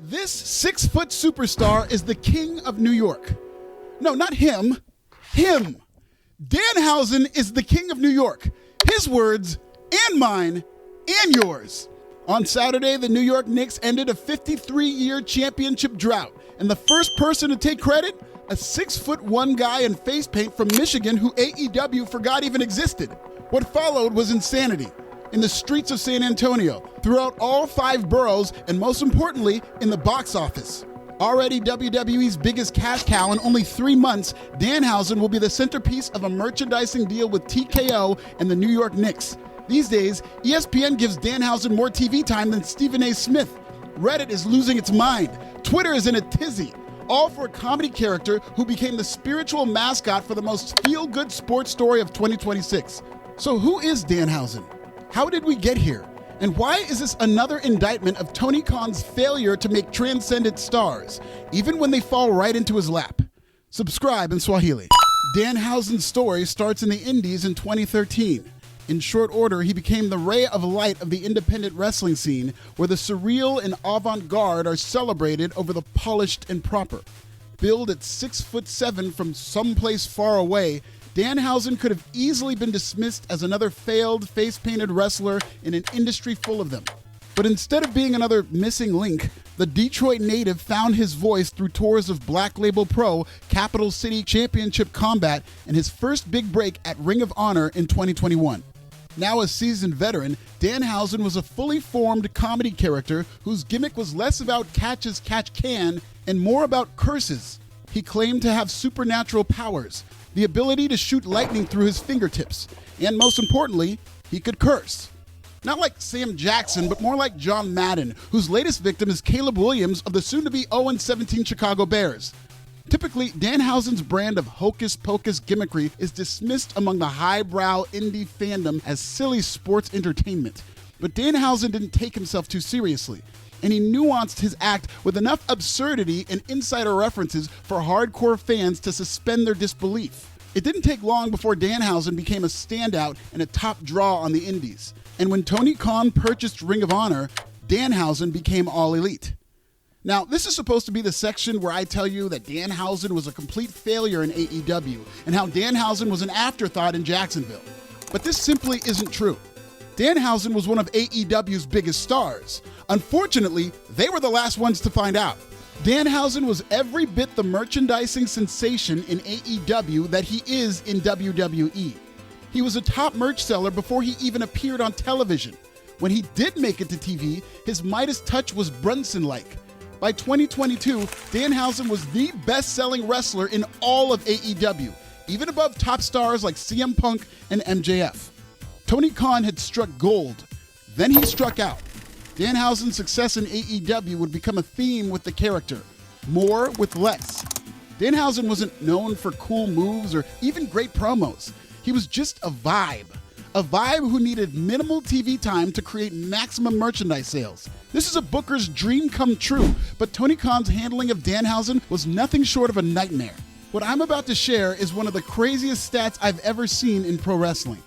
This 6-foot superstar is the king of New York. No, not him. Him. Danhausen is the king of New York. His words, and mine, and yours. On Saturday, the New York Knicks ended a 53-year championship drought. And the first person to take credit? A 6'1" guy in face paint from Michigan who AEW forgot even existed. What followed was insanity. In the streets of San Antonio, throughout all 5 boroughs, and most importantly, in the box office. Already WWE's biggest cash cow in only 3 months, Danhausen will be the centerpiece of a merchandising deal with TKO and the New York Knicks. These days, ESPN gives Danhausen more TV time than Stephen A. Smith. Reddit is losing its mind. Twitter is in a tizzy. All for a comedy character who became the spiritual mascot for the most feel-good sports story of 2026. So who is Danhausen? How did we get here? And why is this another indictment of Tony Khan's failure to make transcendent stars, even when they fall right into his lap? Subscribe in Swahili. Danhausen's story starts in the Indies in 2013. In short order, he became the ray of light of the independent wrestling scene, where the surreal and avant garde are celebrated over the polished and proper. Billed at 6'7" from someplace far away, Danhausen could have easily been dismissed as another failed face-painted wrestler in an industry full of them. But instead of being another missing link, the Detroit native found his voice through tours of Black Label Pro, Capital City Championship Combat, and his first big break at Ring of Honor in 2021. Now a seasoned veteran, Danhausen was a fully formed comedy character whose gimmick was less about catch as catch can and more about curses. He claimed to have supernatural powers, the ability to shoot lightning through his fingertips, and most importantly, he could curse. Not like Sam Jackson, but more like John Madden, whose latest victim is Caleb Williams of the soon-to-be 0-17 Chicago Bears. Typically, Danhausen's brand of hocus-pocus gimmickry is dismissed among the highbrow indie fandom as silly sports entertainment. But Danhausen didn't take himself too seriously, and he nuanced his act with enough absurdity and insider references for hardcore fans to suspend their disbelief. It didn't take long before Danhausen became a standout and a top draw on the indies. And when Tony Khan purchased Ring of Honor, Danhausen became All Elite. Now, this is supposed to be the section where I tell you that Danhausen was a complete failure in AEW and how Danhausen was an afterthought in Jacksonville. But this simply isn't true. Danhausen was one of AEW's biggest stars. Unfortunately, they were the last ones to find out. Danhausen was every bit the merchandising sensation in AEW that he is in WWE. He was a top merch seller before he even appeared on television. When he did make it to TV, his Midas touch was Brunson-like. By 2022, Danhausen was the best-selling wrestler in all of AEW, even above top stars like CM Punk and MJF. Tony Khan had struck gold. Then he struck out. Danhausen's success in AEW would become a theme with the character. More with less. Danhausen wasn't known for cool moves or even great promos. He was just a vibe. A vibe who needed minimal TV time to create maximum merchandise sales. This is a booker's dream come true, but Tony Khan's handling of Danhausen was nothing short of a nightmare. What I'm about to share is one of the craziest stats I've ever seen in pro wrestling.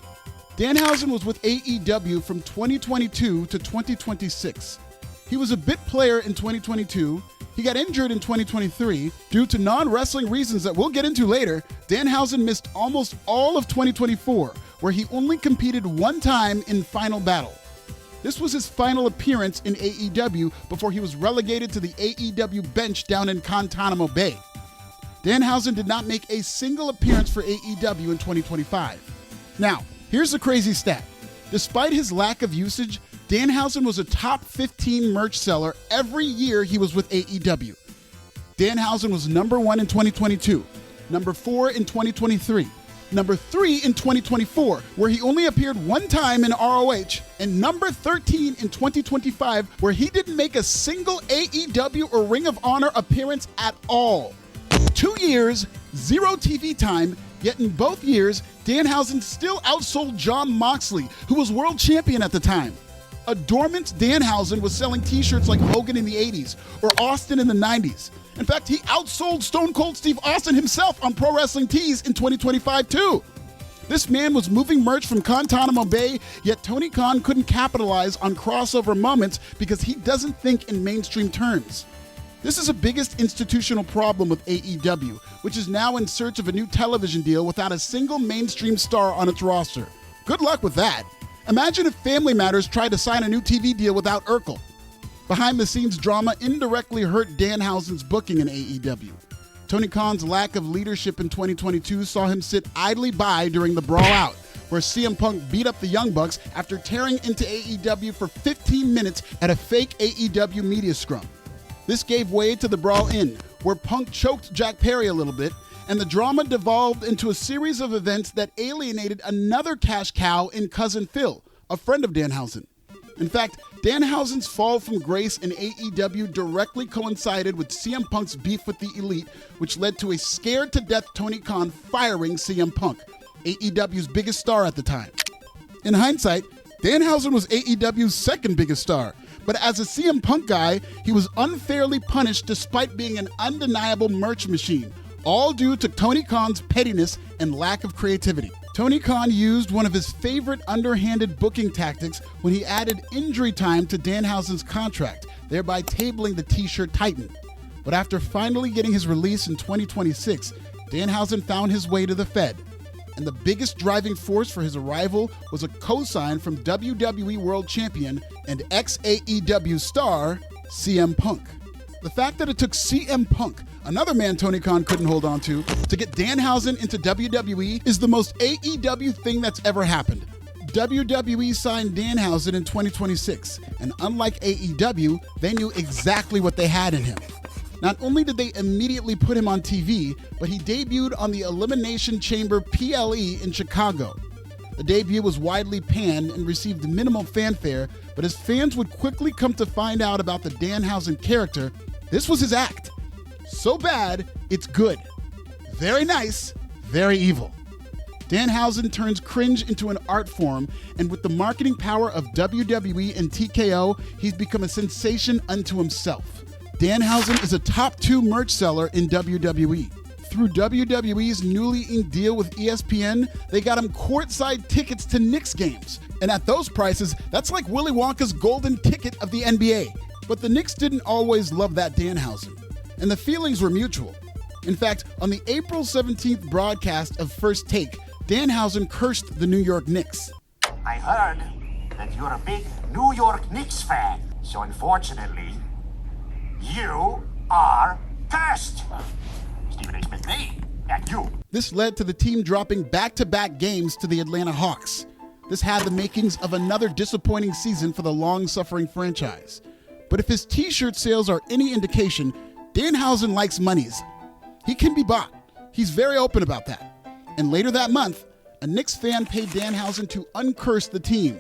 Danhausen was with AEW from 2022 to 2026. He was a bit player in 2022. He got injured in 2023. Due to non-wrestling reasons that we'll get into later, Danhausen missed almost all of 2024, where he only competed one time in Final Battle. This was his final appearance in AEW before he was relegated to the AEW bench down in Guantanamo Bay. Danhausen did not make a single appearance for AEW in 2025. Now, here's the crazy stat. Despite his lack of usage, Danhausen was a top 15 merch seller every year he was with AEW. Danhausen was number 1 in 2022, number 4 in 2023, number 3 in 2024, where he only appeared one time in ROH, and number 13 in 2025, where he didn't make a single AEW or Ring of Honor appearance at all. 2 years, 0 TV time, yet in both years, Danhausen still outsold Jon Moxley, who was world champion at the time. A dormant Danhausen was selling t-shirts like Hogan in the 80s or Austin in the 90s. In fact, he outsold Stone Cold Steve Austin himself on Pro Wrestling Tees in 2025 too. This man was moving merch from Guantanamo Bay, yet Tony Khan couldn't capitalize on crossover moments because he doesn't think in mainstream terms. This is the biggest institutional problem with AEW, which is now in search of a new television deal without a single mainstream star on its roster. Good luck with that. Imagine if Family Matters tried to sign a new TV deal without Urkel. Behind-the-scenes drama indirectly hurt Danhausen's booking in AEW. Tony Khan's lack of leadership in 2022 saw him sit idly by during the Brawl Out, where CM Punk beat up the Young Bucks after tearing into AEW for 15 minutes at a fake AEW media scrum. This gave way to the Brawl In, where Punk choked Jack Perry a little bit, and the drama devolved into a series of events that alienated another cash cow in Cousin Phil, a friend of Danhausen. In fact, Danhausen's fall from grace in AEW directly coincided with CM Punk's beef with the Elite, which led to a scared-to-death Tony Khan firing CM Punk, AEW's biggest star at the time. In hindsight, Danhausen was AEW's second biggest star, but as a CM Punk guy, he was unfairly punished despite being an undeniable merch machine, all due to Tony Khan's pettiness and lack of creativity. Tony Khan used one of his favorite underhanded booking tactics when he added injury time to Danhausen's contract, thereby tabling the T-shirt titan. But after finally getting his release in 2026, Danhausen found his way to the Fed. And the biggest driving force for his arrival was a cosign from WWE World Champion and ex-AEW star, CM Punk. The fact that it took CM Punk, another man Tony Khan couldn't hold on to get Danhausen into WWE is the most AEW thing that's ever happened. WWE signed Danhausen in 2026, and unlike AEW, they knew exactly what they had in him. Not only did they immediately put him on TV, but he debuted on the Elimination Chamber PLE in Chicago. The debut was widely panned and received minimal fanfare, but as fans would quickly come to find out about the Danhausen character, this was his act. So bad, it's good. Very nice, very evil. Danhausen turns cringe into an art form, and with the marketing power of WWE and TKO, he's become a sensation unto himself. Danhausen is a top 2 merch seller in WWE. Through WWE's newly inked deal with ESPN, they got him courtside tickets to Knicks games. And at those prices, that's like Willy Wonka's golden ticket of the NBA. But the Knicks didn't always love that Danhausen, and the feelings were mutual. In fact, on the April 17th broadcast of First Take, Danhausen cursed the New York Knicks. I heard that you're a big New York Knicks fan, so unfortunately, you are cursed. Stephen A. Smith, me, and you. This led to the team dropping back-to-back games to the Atlanta Hawks. This had the makings of another disappointing season for the long-suffering franchise. But if his t-shirt sales are any indication, Danhausen likes monies. He can be bought. He's very open about that. And later that month, a Knicks fan paid Danhausen to uncurse the team.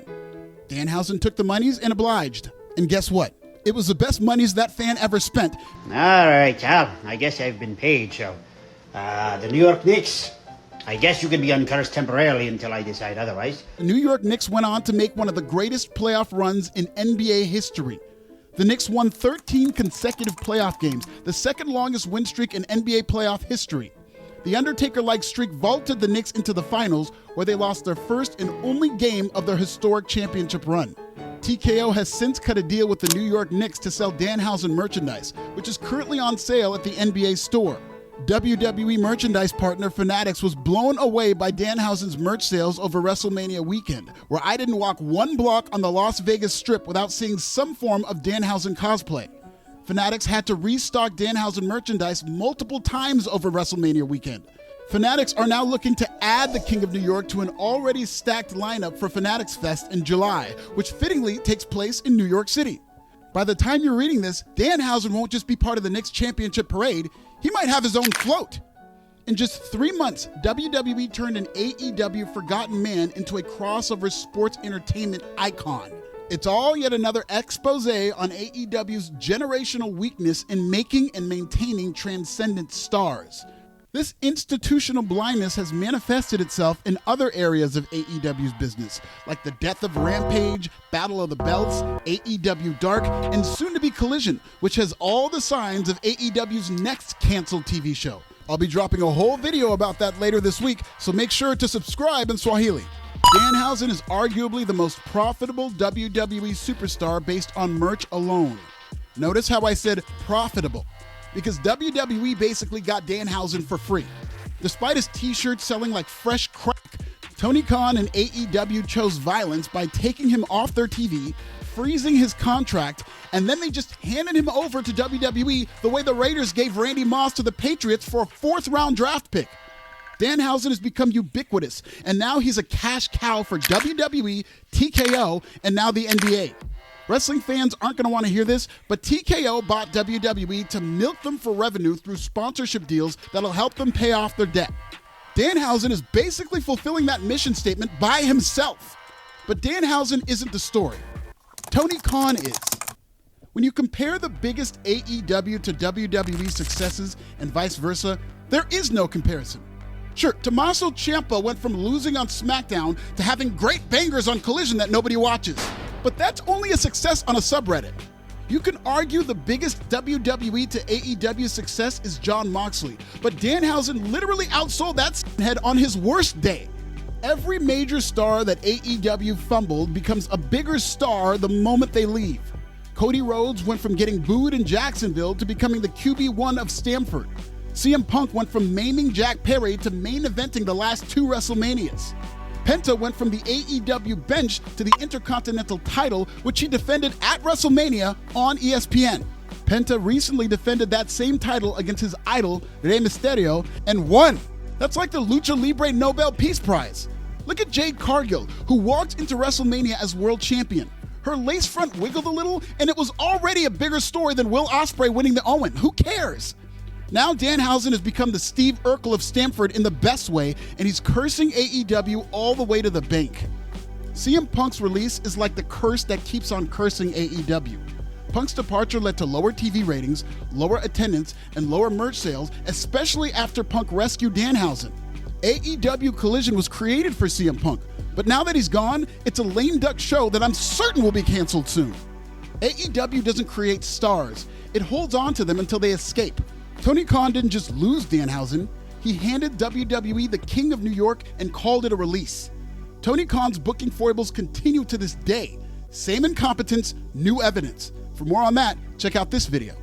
Danhausen took the monies and obliged. And guess what? It was the best monies that fan ever spent. All right, Al. I guess I've been paid, so... the New York Knicks. I guess you can be uncursed temporarily until I decide otherwise. The New York Knicks went on to make one of the greatest playoff runs in NBA history. The Knicks won 13 consecutive playoff games, the second longest win streak in NBA playoff history. The Undertaker-like streak vaulted the Knicks into the finals, where they lost their first and only game of their historic championship run. TKO has since cut a deal with the New York Knicks to sell Danhausen merchandise, which is currently on sale at the NBA store. WWE merchandise partner Fanatics was blown away by Danhausen's merch sales over WrestleMania weekend, where I didn't walk one block on the Las Vegas Strip without seeing some form of Danhausen cosplay. Fanatics had to restock Danhausen merchandise multiple times over WrestleMania weekend. Fanatics are now looking to add the King of New York to an already stacked lineup for Fanatics Fest in July, which fittingly takes place in New York City. By the time you're reading this, Danhausen won't just be part of the Knicks championship parade, he might have his own float. In just 3 months, WWE turned an AEW forgotten man into a crossover sports entertainment icon. It's all yet another expose on AEW's generational weakness in making and maintaining transcendent stars. This institutional blindness has manifested itself in other areas of AEW's business, like the death of Rampage, Battle of the Belts, AEW Dark, and soon-to-be Collision, which has all the signs of AEW's next canceled TV show. I'll be dropping a whole video about that later this week, so make sure to subscribe in Swahili. Danhausen is arguably the most profitable WWE superstar based on merch alone. Notice how I said profitable, because WWE basically got Danhausen for free. Despite his t-shirts selling like fresh crack, Tony Khan and AEW chose violence by taking him off their TV, freezing his contract, and then they just handed him over to WWE the way the Raiders gave Randy Moss to the Patriots for a 4th-round draft pick. Danhausen has become ubiquitous, and now he's a cash cow for WWE, TKO, and now the NBA. Wrestling fans aren't going to want to hear this, but TKO bought WWE to milk them for revenue through sponsorship deals that'll help them pay off their debt. Danhausen is basically fulfilling that mission statement by himself. But Danhausen isn't the story. Tony Khan is. When you compare the biggest AEW to WWE successes and vice versa, there is no comparison. Sure, Tommaso Ciampa went from losing on SmackDown to having great bangers on Collision that nobody watches. But that's only a success on a subreddit. You can argue the biggest WWE to AEW success is Jon Moxley, but Danhausen literally outsold that head on his worst day. Every major star that AEW fumbled becomes a bigger star the moment they leave. Cody Rhodes went from getting booed in Jacksonville to becoming the QB1 of Stamford. CM Punk went from maiming Jack Perry to main eventing the last 2 WrestleManias. Penta went from the AEW bench to the Intercontinental title, which he defended at WrestleMania on ESPN. Penta recently defended that same title against his idol, Rey Mysterio, and won. That's like the Lucha Libre Nobel Peace Prize. Look at Jade Cargill, who walked into WrestleMania as world champion. Her lace front wiggled a little, and it was already a bigger story than Will Ospreay winning the Owen. Who cares? Now Danhausen has become the Steve Urkel of Stamford in the best way, and he's cursing AEW all the way to the bank. CM Punk's release is like the curse that keeps on cursing AEW. Punk's departure led to lower TV ratings, lower attendance, and lower merch sales, especially after Punk rescued Danhausen. AEW Collision was created for CM Punk, but now that he's gone, it's a lame duck show that I'm certain will be canceled soon. AEW doesn't create stars, it holds on to them until they escape. Tony Khan didn't just lose Danhausen, he handed WWE the King of New York and called it a release. Tony Khan's booking foibles continue to this day. Same incompetence, new evidence. For more on that, check out this video.